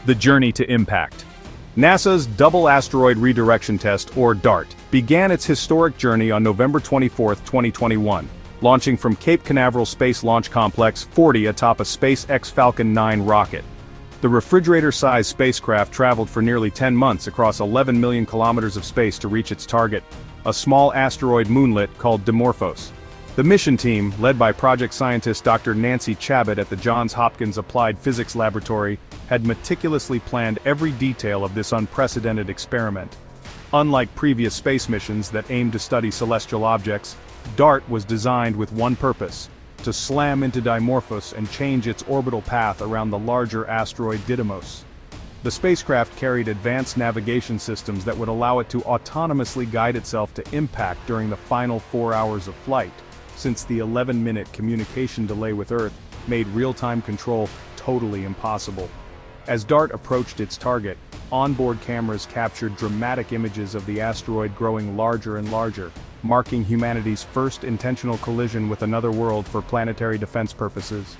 The journey to impact. NASA's Double Asteroid Redirection Test, or DART, began its historic journey on November 24, 2021, launching from Cape Canaveral Space Launch Complex 40 atop a SpaceX Falcon 9 rocket. The refrigerator-sized spacecraft traveled for nearly 10 months across 11 million kilometers of space to reach its target, a small asteroid moonlet called Dimorphos. The mission team, led by project scientist Dr. Nancy Chabot at the Johns Hopkins Applied Physics Laboratory, had meticulously planned every detail of this unprecedented experiment. Unlike previous space missions that aimed to study celestial objects, DART was designed with one purpose: to slam into Dimorphos and change its orbital path around the larger asteroid Didymos. The spacecraft carried advanced navigation systems that would allow it to autonomously guide itself to impact during the final 4 hours of flight, since the 11-minute communication delay with Earth made real-time control totally impossible. As DART approached its target, onboard cameras captured dramatic images of the asteroid growing larger and larger, marking humanity's first intentional collision with another world for planetary defense purposes.